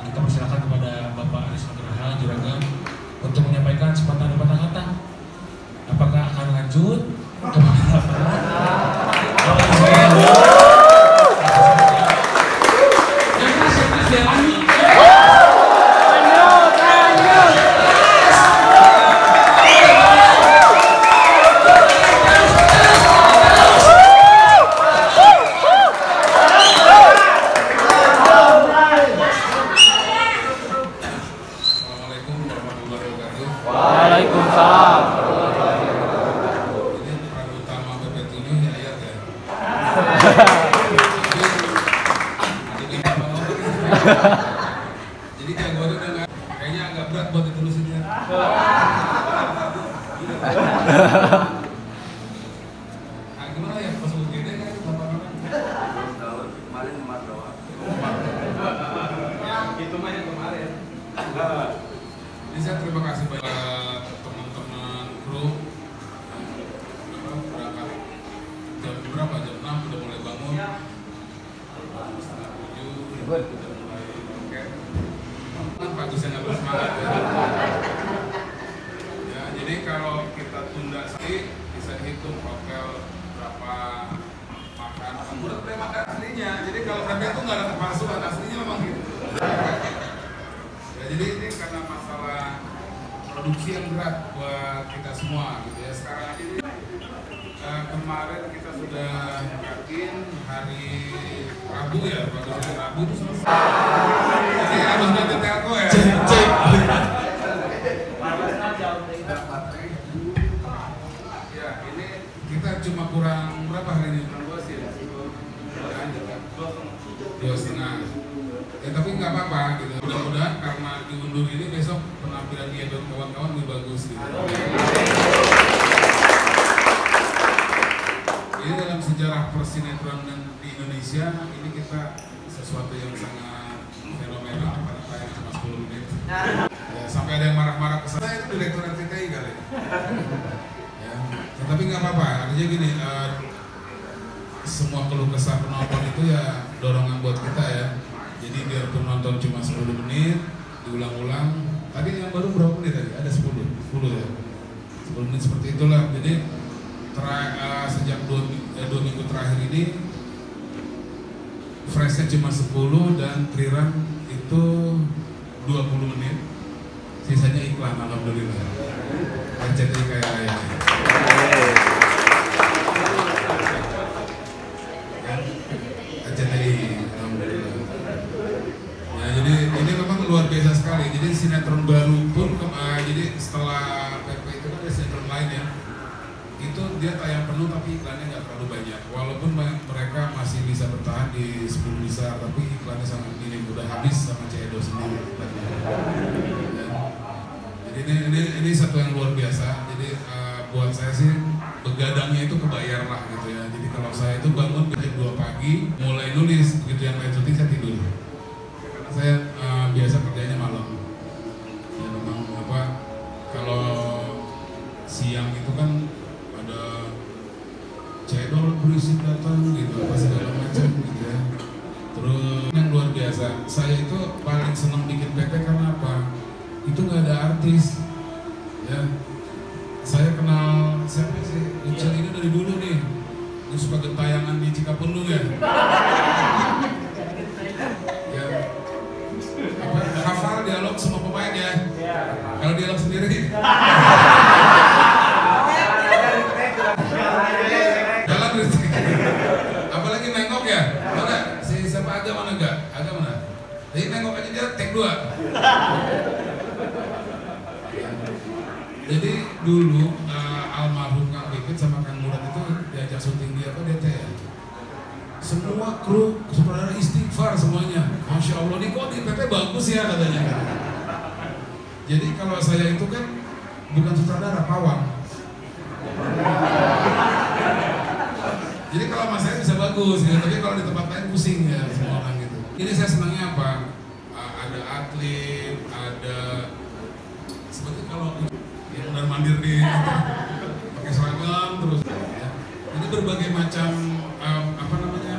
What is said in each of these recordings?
kita persilakan kepada Bapak Aris Nugraha Juragan untuk menyampaikan sepatah dua patah kata. Apakah akan lanjut ke Waalaikumsalam. Ini peran utama PP7 ya ayat ya. Jadi kayak gue tuh udah kayaknya agak berat buat diterusinnya. Nah, gimana ya pas UGD kan itu lapangan? Kemarin Mas doang. Itu mah yang kemarin. Jadi saya terima kasih banyak teman-teman kru. Berangkat jam berapa? Jam 6 udah mulai bangun. Setengah 7 udah mulai roket. Kan bagus yang nggak bersemangat ya. Ya, jadi kalau kita tunda sekali bisa dihitung hotel berapa makan. Udah boleh makan aslinya. Jadi kalau mereka itu nggak ada kepalsuan, aslinya memang gitu. Ya, jadi ini karena masalah produksi yang berat buat kita semua gitu ya. Sekarang aja ini kemarin kita sudah yakin hari Rabu ya, bagusnya Rabu itu selesai. Jadi harus nanti telco ya. Ya ini kita cuma kurang berapa hari ini? Dua setengah. Ya tapi nggak apa-apa gitu. Mudah-mudahan karena diundur ini besok penampilan dia dan kawan-kawan lebih bagus gitu. Ini dalam sejarah persinetron di Indonesia ini kita sesuatu yang sangat fenomenal pada tayang cuma 10 menit. Ya, sampai ada yang marah-marah ke saya itu direktur RCTI kali. Ya, tapi nggak apa-apa. Artinya gini, semua keluh kesah penonton itu ya dorongan buat kita ya. Jadi biar penonton cuma 10 menit, diulang-ulang. Tadi yang baru berapa menit tadi? Ada 10 ya. 10 menit seperti itulah. Jadi sejak 2 minggu terakhir ini freshnya cuma 10 dan rerun itu 20 menit. Sisanya iklan, alhamdulillah. RCTI kayak raya. RCTI, alhamdulillah. Ya, jadi ini memang luar biasa sekali. Jadi sinetron baru pun jadi setelah PP itu kan ada sinetron lain ya. Itu dia tayang penuh tapi iklannya nggak terlalu banyak. Walaupun mereka masih bisa bertahan di 10 besar, tapi iklannya sangat minim. Udah habis sama Cedo sendiri. Ya. Jadi ini satu yang luar biasa. Jadi buat saya sih begadangnya itu kebayar lah gitu ya. Jadi kalau saya itu bangun jam 2 pagi mulai nulis, begitu yang lain syuting saya tidur. Karena saya biasa kerjanya malam. Ya memang apa kalau siang itu kan ada cedol berisik datang gitu apa segala macam gitu ya. Terus yang luar biasa, saya itu paling senang bikin PP karena apa? Itu nggak ada artis ya. Saya kenal siapa sih? Ucil ini dari dulu nih. Dia suka gentayangan di Cikapundung ya. Ya. Apa? Hafal dialog semua pemain ya. Kalau dialog sendiri. Jalan apalagi nengok ya. Mana? Si siapa Aga mana enggak? Aga mana? Jadi nengok aja dia take 2. Jadi dulu almarhum Kang Pipit sama Kang Murad itu diajak syuting di apa DT ya. Semua kru sutradara istighfar semuanya. Masya Allah nih kok di PP bagus ya katanya. Jadi kalau saya itu kan bukan sutradara, pawang. Jadi kalau mas saya bisa bagus gitu, tapi kalau di tempat lain pusing ya semua orang gitu. Ini saya senangnya apa? Ada atlet, ada seperti kalau yang benar mandir di pakai seragam terus ya. Jadi berbagai macam apa namanya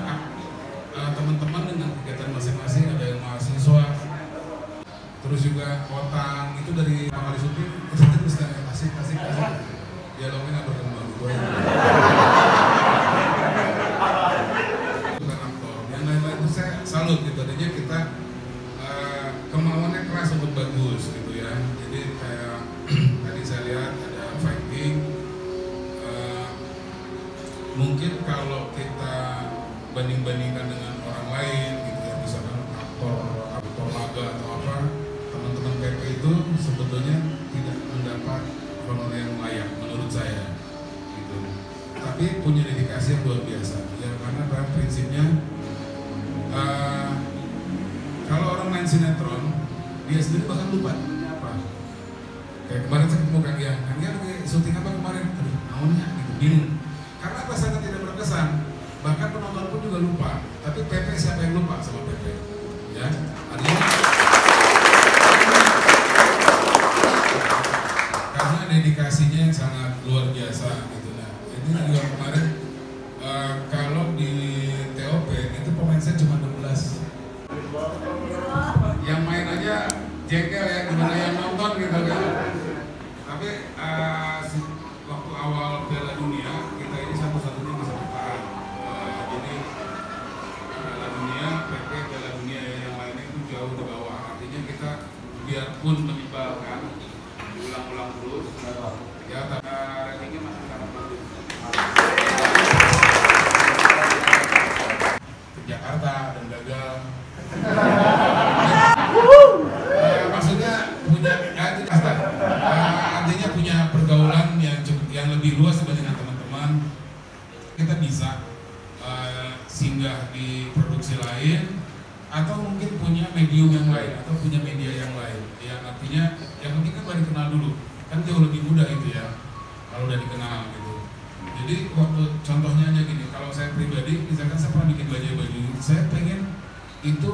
teman-teman dengan kegiatan masing-masing. Ada yang mahasiswa, juga Otang itu dari Mama Supri itu terus asik dialognya nggak berkembang bukan aktor. Yang lain-lain itu saya salut gitu, adanya kita kemauannya keras untuk bagus gitu ya. Jadi kayak tadi saya lihat ada fighting, mungkin kalau kita banding-bandingkan dengan orang lain gitu ya, misalkan aktor laga atau apa, teman-teman PP itu sebetulnya tidak mendapat honor yang layak menurut saya gitu. Tapi punya dedikasi yang luar biasa ya, karena pada prinsipnya kalau orang main sinetron dia sendiri bahkan lupa apa. Kayak kemarin saya ketemu Kang Giang lagi syuting apa kemarin, aduh naonnya gitu, bingung karena apa, sangat tidak berkesan. Bahkan penonton pun juga lupa. Tapi PP, siapa yang lupa sama PP? Ya, artinya karena dedikasinya yang sangat luar biasa gitu. Nah, ini juga kemarin kalau di TOP itu pemain saya cuma 16. Yang main aja jengkel ya, gimana yang nonton gitu kan. Tapi waktu awal Piala Dunia kita ini satu-satunya bisa bertahan. Jadi Piala Dunia, PP Piala Dunia yang lainnya itu jauh di bawah. Artinya kita biarpun menyebalkan, diulang-ulang terus, ya tapi ratingnya masih sangat bagus. Ke Jakarta dan gagal. Maksudnya punya artinya punya pergaulan yang lebih luas dibandingkan teman-teman. Kita bisa singgah di produksi lain atau mungkin punya medium yang lain atau punya media yang lain. Yang artinya yang penting kan baru dikenal dulu, kan jauh lebih mudah itu ya kalau udah dikenal gitu. Jadi waktu contohnya aja gini, kalau saya pribadi misalkan saya pernah bikin baju, saya pengen itu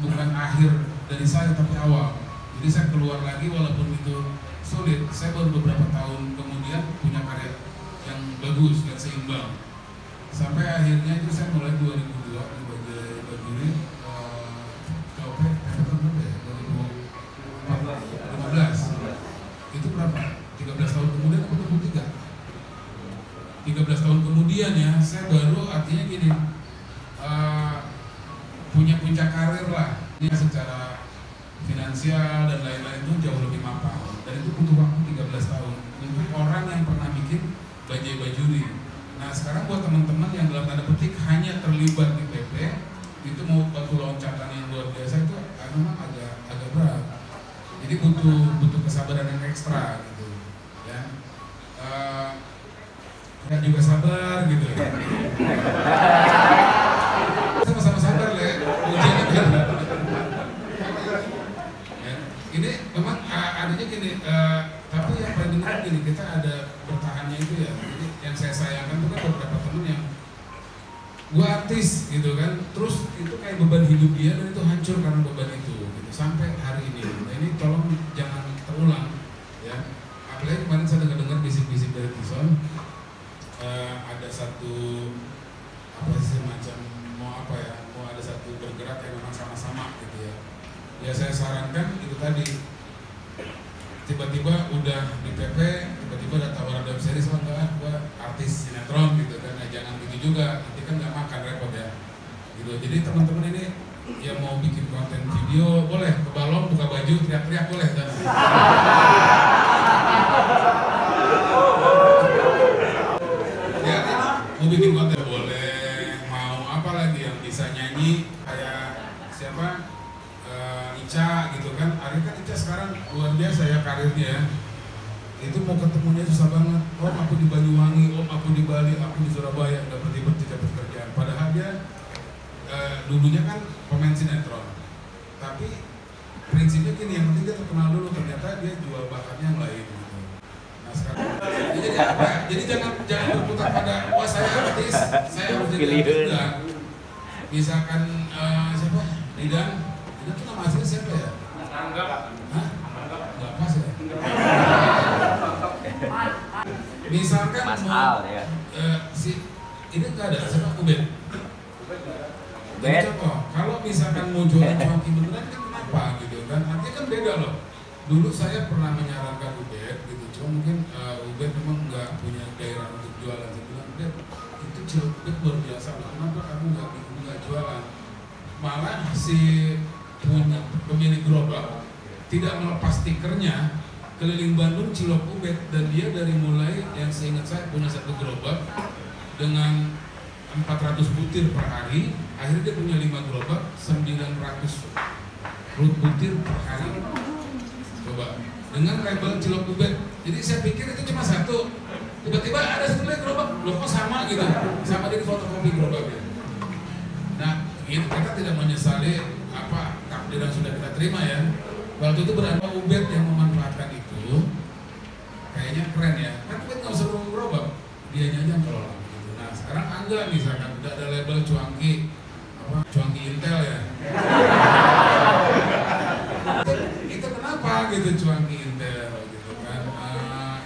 bukan akhir dari saya tapi awal. Jadi saya keluar lagi walaupun itu sulit, saya baru beberapa tahun kemudian punya karya yang bagus, yang seimbang. Sampai akhirnya itu saya mulai 2002 sebagai bajuri TOP berapa ya? 2015. Itu berapa? 13 tahun kemudian aku 23. 13 tahun kemudian ya, saya baru artinya gini punya puncak karir lah. Ini secara finansial dan lain-lain itu jauh lebih mapan, dan itu butuh waktu 13 tahun untuk orang yang pernah bikin bajai bajuri. Nah sekarang buat teman-teman yang dalam tanda petik hanya terlibat di PP itu mau batu loncatan yang luar biasa itu memang agak berat. Jadi butuh kesabaran yang ekstra gitu ya. Dan juga sabar gitu. Sama-sama sabar le, ujian itu. Ini memang adanya gini, tapi yang paling benar gini, kita ada bertahannya itu ya. Jadi yang saya sayangkan itu kan beberapa temen yang gua artis gitu kan, terus itu kayak beban hidup dia dan itu hancur karena beban itu gitu, sampai hari ini. Nah ini tolong jangan terulang ya. Apalagi kemarin saya dengar bisik-bisik dari Tison, ada satu apa sih semacam mau ada satu bergerak yang memang sama-sama gitu ya. Ya saya sarankan itu tadi, tiba-tiba udah di PP, tiba-tiba ada tawaran web series, enggak, gua artis sinetron gitu kan, nah, jangan gitu juga, nanti kan nggak makan repot ya gitu. Jadi teman-teman ini yang mau bikin konten video boleh, ke balon buka baju teriak-teriak boleh kan. Ya mau bikin konten boleh, mau apa lagi yang bisa nyanyi kayak siapa, Ica gitu kan. Ari kan Ica sekarang luar biasa ya karirnya ya. Itu mau ketemunya susah banget. Om aku di Banyuwangi, om aku di Bali, aku di Surabaya, nggak berhenti dapat kerjaan. Padahal dia dulunya kan pemain sinetron. Tapi prinsipnya gini, yang penting dia terkenal dulu. Ternyata dia jual bakatnya yang lain. Gitu. Nah sekarang, jadi apa? Jadi jangan berputar pada wah saya artis, saya harus jadi artis. Misalkan siapa? Lidan itu nama aslinya siapa ya? Anggap. Hah? Nggak pas ya? Misalkan Mas mau, Al ya. Ini nggak ada, siapa? Ubed? Jadi contoh, kalau misalkan mau jualan cuanki beneran kan kenapa gitu kan? Artinya kan beda loh. dulu saya pernah menyarankan Ubed gitu, cuma mungkin Ubed memang nggak punya daerah untuk jualan. Saya bilang, Ubed, itu cilok Ubed luar biasa, kenapa kamu nggak jualan? Malah si punya pemilik gerobak tidak melepas stikernya keliling Bandung cilok Ubed, dan dia dari mulai yang seingat saya punya satu gerobak dengan 400 butir per hari, akhirnya dia punya 5 gerobak 900 butir per hari. Coba dengan label cilok Ubed. Jadi saya pikir itu cuma satu, tiba-tiba ada satu lagi gerobak, loh kok sama gitu, sama dia di fotokopi gerobaknya. Nah, itu kita tidak menyesali apa takdir yang sudah kita terima ya. Waktu itu berapa Ubed yang memanfaatkan itu, kayaknya keren ya. Kan Ubed nggak usah bawa gerobak, dianya aja kelola. Gitu. Nah, sekarang Angga misalkan udah ada label cuanki, apa cuanki Intel ya. Itu kenapa gitu cuanki Intel gitu kan?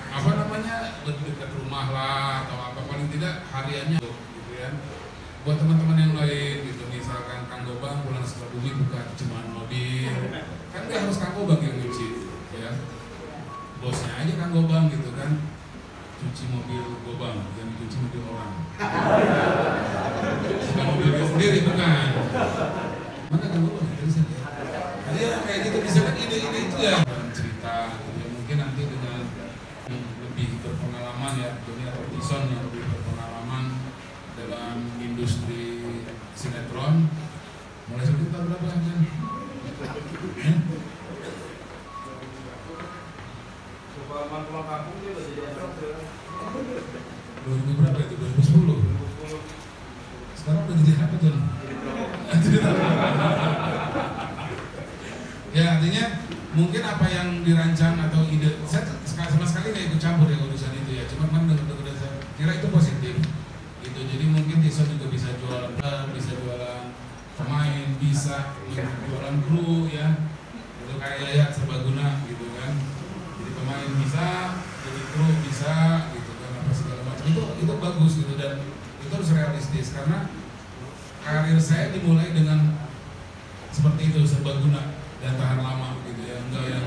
Apa namanya dekat rumah lah atau apa, paling tidak hariannya gitu ya. Buat teman-teman yang lain gitu, misalkan Kang Gobang pulang sekolah bumi buka cuman mobil, kan dia harus Kang Gobang yang nyuci ya, bosnya aja Kang Gobang gitu kan, cuci mobil Gobang, yang cuci mobil orang, bukan mobil dia sendiri, bukan. Mana Kang Gobang ya? Dia kayak gitu, misalkan ide-ide itu ya cerita gitu ya, mungkin nanti dengan lebih berpengalaman ya, Joni atau Tison yang lebih berpengalaman dalam industri sinetron. Mulai syuting tahun berapa kan? 2000 berapa itu? 2010. Sekarang udah jadi apa tuh? Ya artinya mungkin apa yang dirancang atau ide, saya sama sekali nggak ikut campur ya urusan itu ya. Cuma kan udah saya kira itu positif. Gitu. Jadi mungkin Tison juga bisa jualan pemain, bisa jualan kru ya, itu kayak Yayat Serbaguna gitu kan. Jadi pemain bisa, jadi kru bisa gitu kan, apa segala macam itu bagus gitu, dan itu harus realistis karena karir saya dimulai dengan seperti itu, serbaguna dan tahan lama gitu ya, enggak yang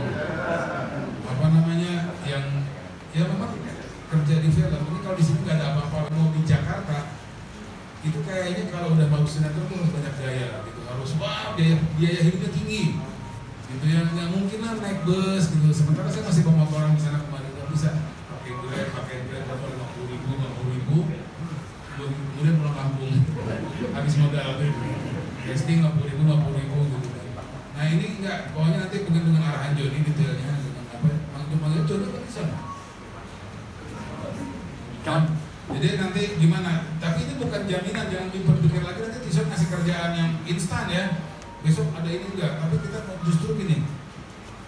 apa namanya yang ya memang kerja di film ini kalau di sini nggak ada apa-apa. Mau di Jakarta itu kayaknya kalau udah mau sinetron tuh harus banyak gaya gitu, harus wah biaya hidupnya tinggi gitu ya, nggak mungkin lah naik bus gitu. Sementara saya masih pemotoran di sana kemarin, nggak bisa pakai grab berapa 50.000 kemudian pulang kampung habis modal gitu, casting 50.000 gitu kan. Nah ini enggak, pokoknya nanti mungkin dengan arahan Joni detailnya dengan apa manggil Joni kan bisa. Jadi nanti gimana? Tapi ini bukan jaminan, jangan dipikir lagi nanti Tison ngasih kerjaan yang instan ya. Besok ada ini enggak, tapi kita justru gini,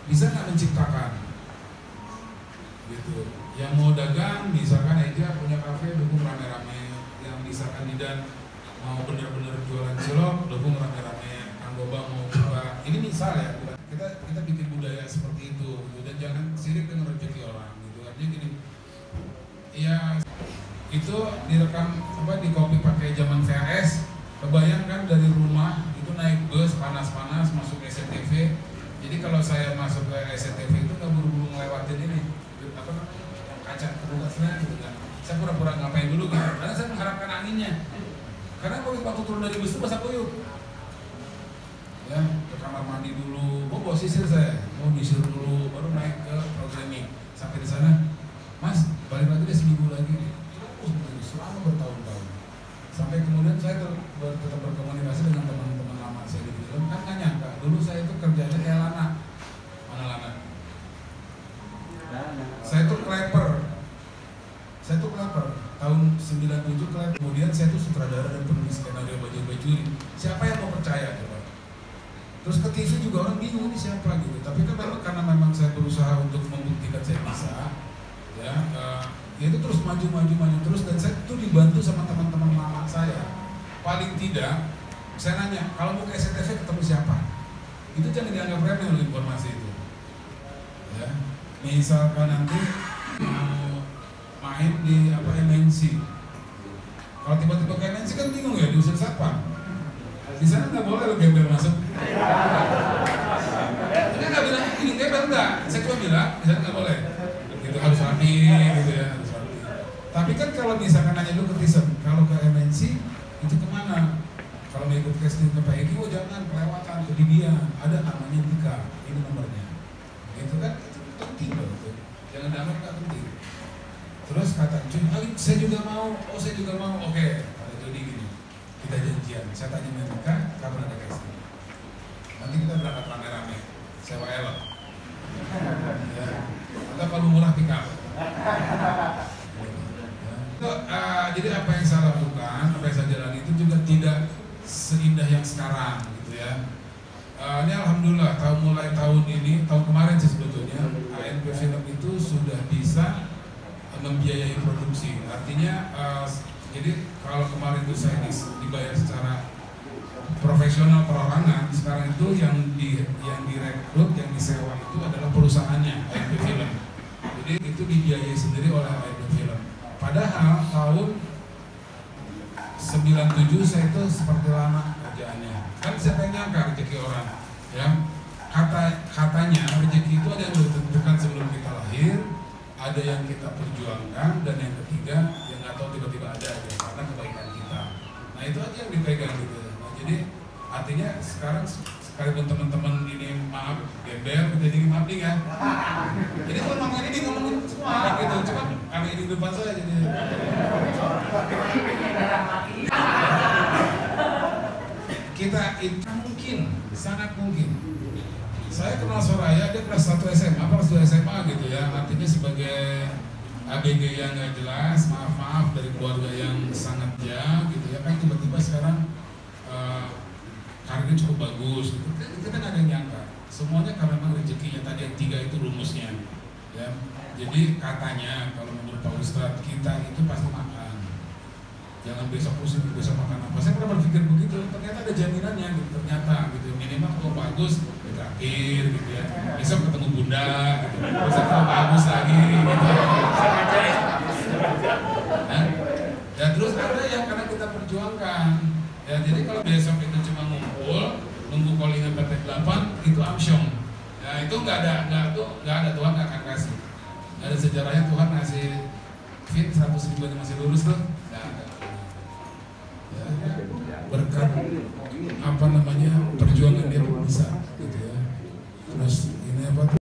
bisa nggak menciptakan gitu. Yang mau dagang, misalkan Eja punya kafe, dukung rame-rame. Yang misalkan Didan mau benar-benar jualan cilok, dukung rame-rame. Kang Gobang mau buka, ini misal ya, kita bikin budaya seperti itu gitu. Dan jangan sirik dengan rezeki orang gitu. Artinya gini, ya itu direkam apa di copy pakai zaman VHS. Kebayangkan dari rumah itu naik bus panas-panas masuk SCTV. Jadi kalau saya masuk ke SCTV itu nggak buru-buru ngelewatin ini apa namanya yang kaca terbuka gitu kan. Saya pura-pura ngapain dulu gitu karena saya mengharapkan anginnya. Karena kalau waktu turun dari bus itu basah kuyup. Ya, ke kamar mandi dulu. Mau bawa sisir saya, mau disir dulu baru naik ke programming. Sampai di sana, Mas, balik lagi deh seminggu lagi. Selama bertahun-tahun sampai kemudian saya tetap berkomunikasi dengan teman-teman lama saya di film. Kan nggak nyangka dulu saya itu kerjanya kayak Lana. Mana Lana? Saya tuh clapper tahun 97 clapper. Kemudian saya tuh sutradara dan penulis skenario Bajuri. Siapa yang mau percaya coba? Terus ke TV juga orang bingung ini siapa gitu. Tapi kan karena memang saya berusaha untuk membuktikan saya bisa ya, itu terus maju terus, dan saya tuh dibantu sama teman-teman lama saya. Paling tidak saya nanya, kalau mau ke SCTV ketemu siapa? Itu jangan dianggap remeh loh informasi itu. Ya, misalkan nanti mau main di apa MNC, kalau tiba-tiba ke MNC kan bingung ya, diusir siapa? Di sana nggak boleh lo gembel masuk. Dia nggak bilang ini gembel enggak. saya cuma bilang, misalnya nggak boleh. Itu harus rapi, gitu ya, harus rapi. Tapi kan kalau misalkan nanya dulu ke TISEM, kalau ke MNC itu kemana? Kalau mau ikut casting ke Pak Egi, oh jangan kelewatan ke dia. Ada namanya Dika, ini nomornya. Itu kan itu penting loh, itu. Jangan dianggap nggak penting. Terus kata Cuy, saya juga mau, oh saya juga mau, oke. Kata Jody gini, kita janjian. Saya tanya Dika, kapan ada casting? Nanti kita berangkat rame-rame, sewa elok. Ya. Atau kalau murah pick up. Jadi apa yang saya lakukan, apa yang saya jalani itu juga tidak seindah yang sekarang gitu ya. Ini alhamdulillah mulai tahun ini, tahun kemarin sih sebetulnya ANP Film itu sudah bisa membiayai produksi. Artinya jadi kalau kemarin itu saya dibayar secara profesional perorangan, sekarang itu yang direkrut, yang disewa itu adalah perusahaannya ANP Film. Jadi itu dibiayai sendiri oleh ANP Film. Padahal tahun 97 saya itu seperti lama kerjaannya. Kan siapa yang nyangka rezeki orang, ya? Katanya rezeki itu ada yang ditentukan sebelum kita lahir, ada yang kita perjuangkan, dan yang ketiga yang nggak tahu tiba-tiba ada aja karena kebaikan kita. Nah itu aja yang dipegang gitu. Nah, jadi artinya sekarang sekalipun teman-teman ini maaf gembel, jadi maaf nih kan. Jadi kalau ngomongin ini ngomongin semua gitu, cuma karena ini depan saya jadi. Kita itu mungkin, sangat mungkin. Saya kenal Soraya, dia kelas 1 SMA, kelas 2 SMA gitu ya. Artinya sebagai ABG yang nggak jelas, maaf-maaf dari keluarga yang sangat jauh gitu ya. Kan tiba-tiba sekarang karirnya cukup bagus gitu. Kita nggak ada yang nyangka. Semuanya karena memang rezekinya tadi yang 3 itu rumusnya. Ya. Jadi katanya kalau menurut Pak Ustadz, kita itu pasti makan. Jangan besok pusing, besok makan apa. Saya pernah berpikir begitu, ternyata ada jaminannya gitu, ternyata gitu. Minimal kalau bagus, terakhir gitu ya. Besok ketemu bunda gitu. Besok kalau bagus lagi gitu. Dan terus ada yang karena kita perjuangkan. Ya, jadi kalau besok itu cuma ngumpul, nunggu callingan PT8 itu amsyong. Ya, itu nggak ada Tuhan nggak akan kasih. Nggak ada sejarahnya Tuhan ngasih fit 100.000 yang masih lulus tuh. Nggak ada. Ya, berkat apa namanya